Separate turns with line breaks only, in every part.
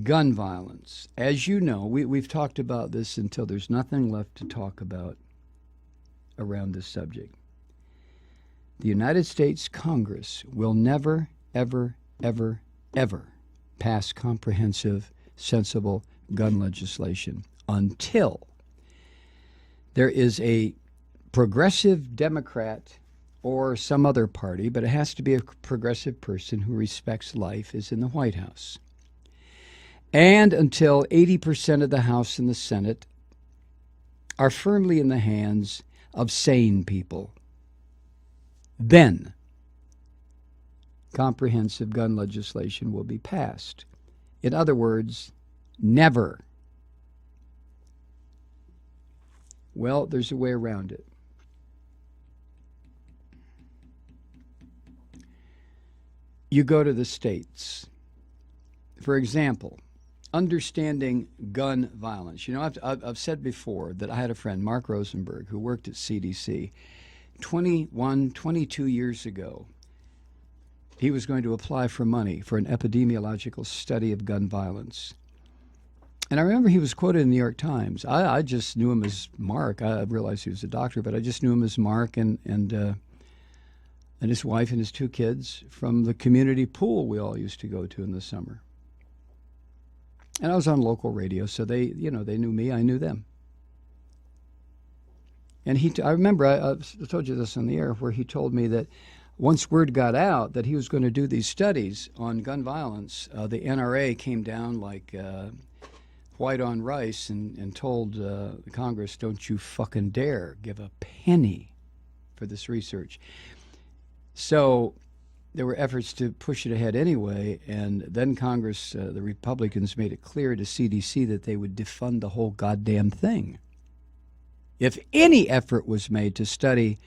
gun violence. As you know, we've talked about this until there's nothing left to talk about around this subject. The United States Congress will never, ever, ever, ever pass comprehensive, sensible gun legislation until there is a progressive Democrat or some other party, but it has to be a progressive person who respects life, is in the White House. And until 80% of the House and the Senate are firmly in the hands of sane people, then comprehensive gun legislation will be passed. In other words, never. Well, there's a way around it. You go to the states. For example, understanding gun violence. You know, I've said before that I had a friend, Mark Rosenberg, who worked at CDC 22 years ago. He was going to apply for money for an epidemiological study of gun violence. And I remember he was quoted in the New York Times. I just knew him as Mark. I realized he was a doctor, but I just knew him as Mark and his wife and his two kids from the community pool we all used to go to in the summer. And I was on local radio, so they knew me, I knew them. And I remember, I told you this on the air, where he told me that once word got out that he was going to do these studies on gun violence, the NRA came down like white on rice and told Congress, don't you fucking dare give a penny for this research. So there were efforts to push it ahead anyway, and then Congress, the Republicans, made it clear to CDC that they would defund the whole goddamn thing if any effort was made to study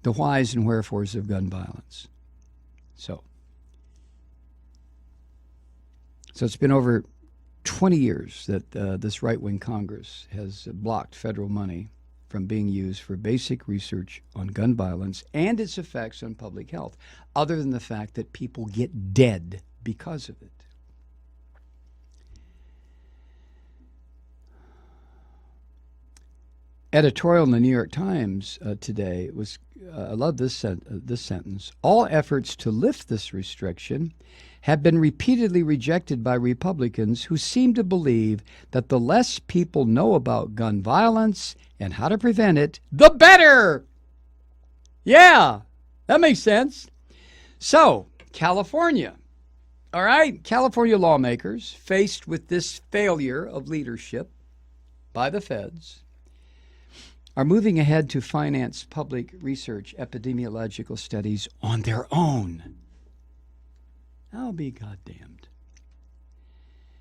the whys and wherefores of gun violence. So it's been over 20 years that this right-wing Congress has blocked federal money from being used for basic research on gun violence and its effects on public health, other than the fact that people get dead because of it. Editorial in the New York Times today was, I love this sentence, all efforts to lift this restriction have been repeatedly rejected by Republicans who seem to believe that the less people know about gun violence and how to prevent it, the better. Yeah, that makes sense. So, California, all right, California lawmakers faced with this failure of leadership by the feds are moving ahead to finance public research epidemiological studies on their own. I'll be goddamned.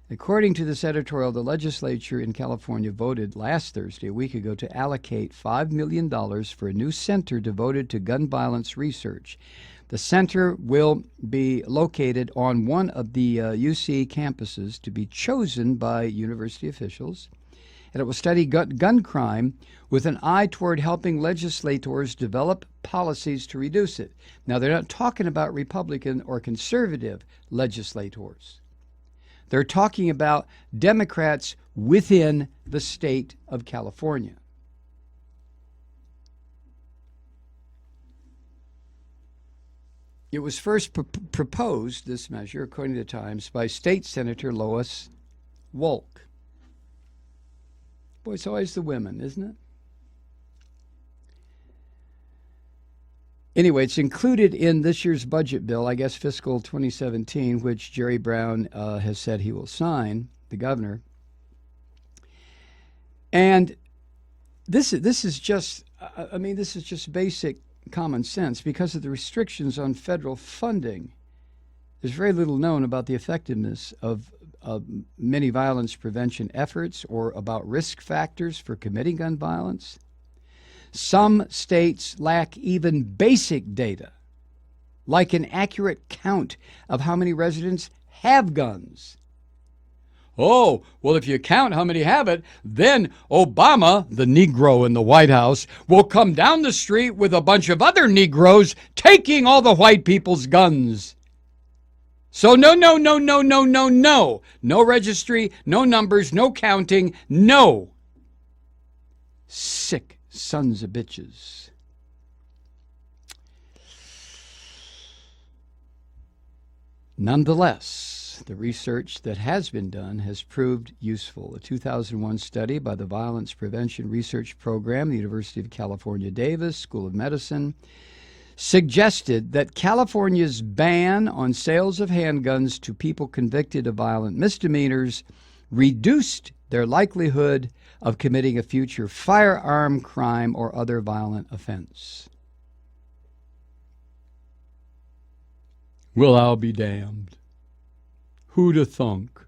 According to this editorial, the legislature in California voted last Thursday, a week ago, to allocate $5 million for a new center devoted to gun violence research. The center will be located on one of the UC campuses to be chosen by university officials, and it will study gun crime with an eye toward helping legislators develop policies to reduce it. Now, they're not talking about Republican or conservative legislators. They're talking about Democrats within the state of California. It was first proposed, this measure, according to the Times, by State Senator Lois Wolk. Boy, it's always the women, isn't it? Anyway, it's included in this year's budget bill, I guess fiscal 2017, which Jerry Brown has said he will sign, the governor. And this is just basic common sense. Because of the restrictions on federal funding, there's very little known about the effectiveness of many violence prevention efforts or about risk factors for committing gun violence. Some states lack even basic data, like an accurate count of how many residents have guns. Oh, well, if you count how many have it, then Obama, the Negro in the White House, will come down the street with a bunch of other Negroes taking all the white people's guns. So no, no, no, no, no, no, no. No registry, no numbers, no counting, no. Sick sons of bitches. Nonetheless, the research that has been done has proved useful. A 2001 study by the Violence Prevention Research Program, the University of California, Davis School of Medicine, suggested that California's ban on sales of handguns to people convicted of violent misdemeanors reduced their likelihood of committing a future firearm crime or other violent offense. Well, I'll be damned. Who'd have thunk?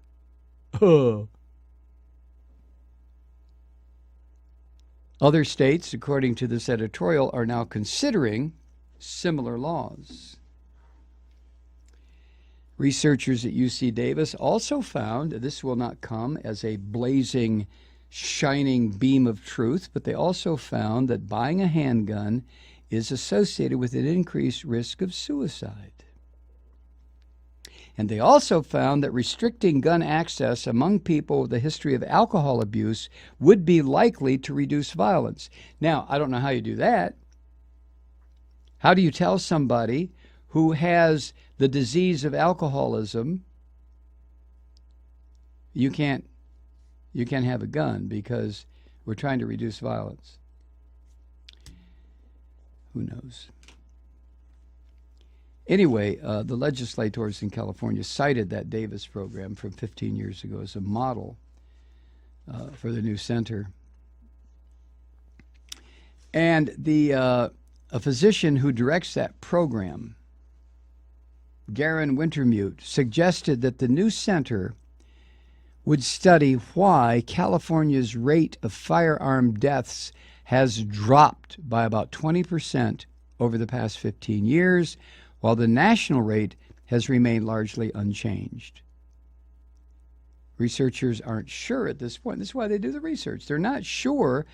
Other states, according to this editorial, are now considering similar laws. Researchers at UC Davis also found, this will not come as a blazing, shining beam of truth, but they also found that buying a handgun is associated with an increased risk of suicide. And they also found that restricting gun access among people with a history of alcohol abuse would be likely to reduce violence. Now, I don't know how you do that. How do you tell somebody who has the disease of alcoholism you can't have a gun because we're trying to reduce violence? Who knows? Anyway, the legislators in California cited that Davis program from 15 years ago as a model for the new center. And a physician who directs that program, Garen Wintermute, suggested that the new center would study why California's rate of firearm deaths has dropped by about 20% over the past 15 years, while the national rate has remained largely unchanged. Researchers aren't sure at this point. This is why they do the research. They're not sure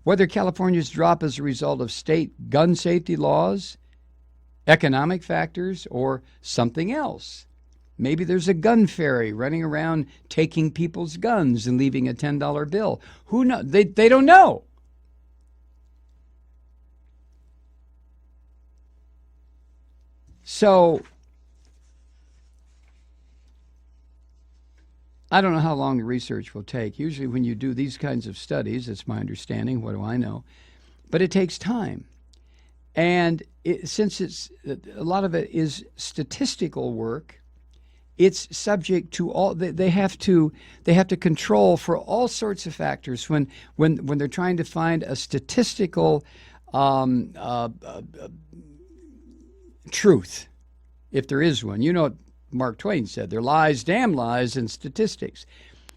whether California's drop is a result of state gun safety laws, economic factors, or something else. Maybe there's a gun fairy running around taking people's guns and leaving a $10 bill. Who knows? They don't know. So, I don't know how long the research will take. Usually when you do these kinds of studies, it's my understanding, what do I know? But it takes time. And since a lot of it is statistical work, it's subject to all, they have to control for all sorts of factors when they're trying to find a statistical truth, if there is one. You know what Mark Twain said, there lies, damn lies, in statistics.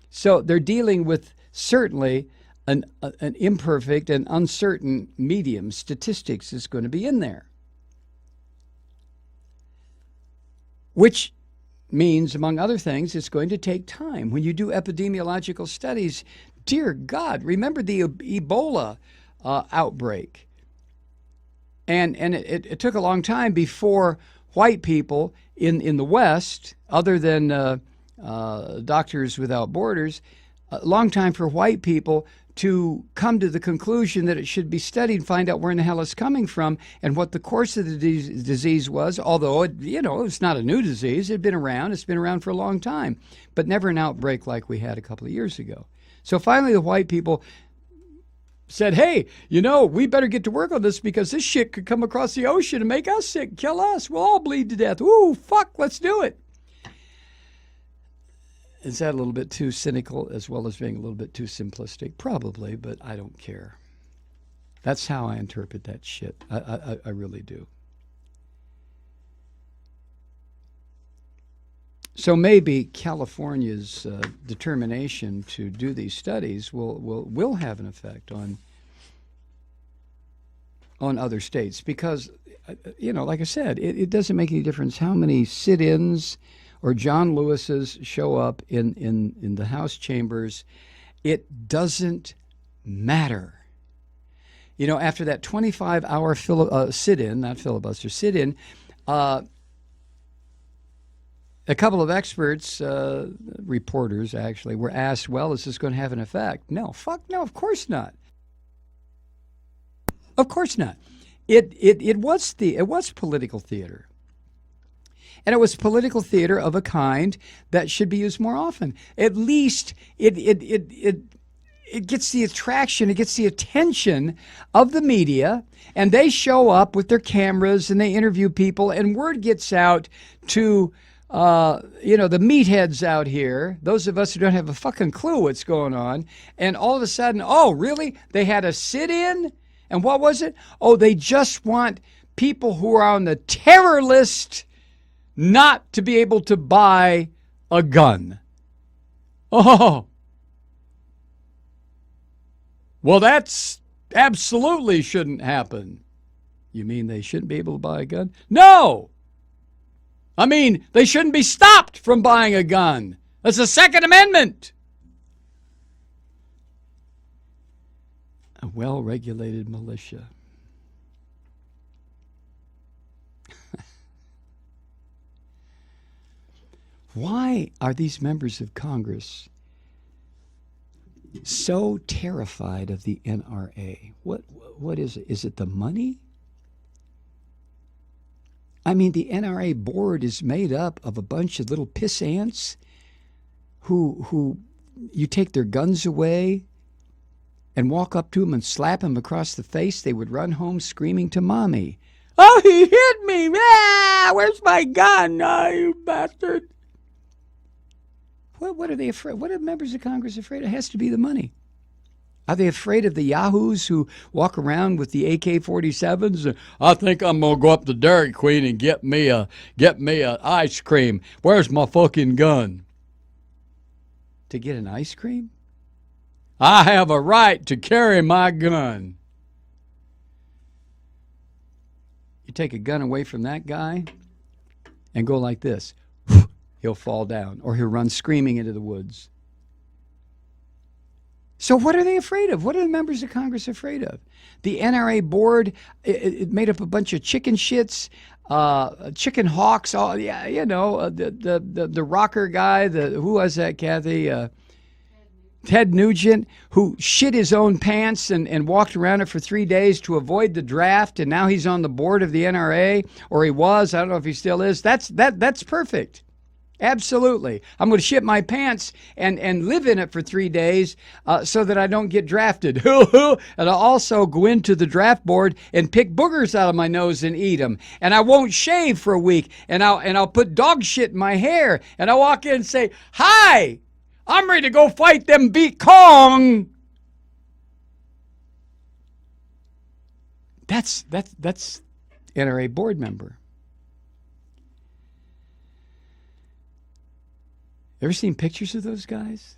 So they're dealing with certainly an imperfect and uncertain medium. Statistics is going to be in there, which means, among other things, it's going to take time. When you do epidemiological studies, dear God, remember the Ebola outbreak. And it took a long time before white people in the West, other than Doctors Without Borders, a long time for white people to come to the conclusion that it should be studied and find out where in the hell it's coming from and what the course of the disease was, although it's not a new disease. It had been around. It's been around for a long time, but never an outbreak like we had a couple of years ago. So finally the white people said, hey, we better get to work on this because this shit could come across the ocean and make us sick, kill us. We'll all bleed to death. Ooh, fuck, let's do it. Is that a little bit too cynical as well as being a little bit too simplistic? Probably, but I don't care. That's how I interpret that shit. I really do. So maybe California's determination to do these studies will have an effect on other states because, like I said, it doesn't make any difference how many sit-ins or John Lewis's show up in the House chambers. It doesn't matter. After that 25-hour sit-in, not filibuster, sit-in, a couple of experts, reporters actually, were asked, well, is this going to have an effect? No, fuck no, of course not. Of course not. It was political theater. And it was political theater of a kind that should be used more often. At least it gets the attraction, it gets the attention of the media, and they show up with their cameras and they interview people, and word gets out to the meatheads out here, those of us who don't have a fucking clue what's going on, and all of a sudden, oh, really? They had a sit-in? And what was it? Oh, they just want people who are on the terror list not to be able to buy a gun. Oh, well, that's absolutely shouldn't happen. You mean they shouldn't be able to buy a gun? No! I mean, they shouldn't be stopped from buying a gun. That's the Second Amendment. A well-regulated militia. Why are these members of Congress so terrified of the NRA? What is it? Is it the money? I mean, the NRA board is made up of a bunch of little piss ants who you take their guns away and walk up to them and slap them across the face. They would run home screaming to mommy, "Oh, he hit me! Ah, where's my gun? Oh, you bastard!" What are they afraid? What are members of Congress afraid of? It has to be the money. Are they afraid of the yahoos who walk around with the AK-47s? I think I'm gonna go up to Dairy Queen and get me a ice cream. Where's my fucking gun? To get an ice cream? I have a right to carry my gun. You take a gun away from that guy and go like this. He'll fall down, or he'll run screaming into the woods. So what are they afraid of? What are the members of Congress afraid of? The NRA board, it made up a bunch of chicken shits, chicken hawks. All, yeah, the rocker guy. Who was that, Kathy? Ted Nugent, who shit his own pants and walked around it for 3 days to avoid the draft, and now he's on the board of the NRA, or he was. I don't know if he still is. That's perfect. Absolutely. I'm going to shit my pants and live in it for 3 days so that I don't get drafted. And I'll also go into the draft board and pick boogers out of my nose and eat them. And I won't shave for a week. And I'll put dog shit in my hair. And I'll walk in and say, "Hi, I'm ready to go fight them beat Kong." That's NRA board member. Ever seen pictures of those guys?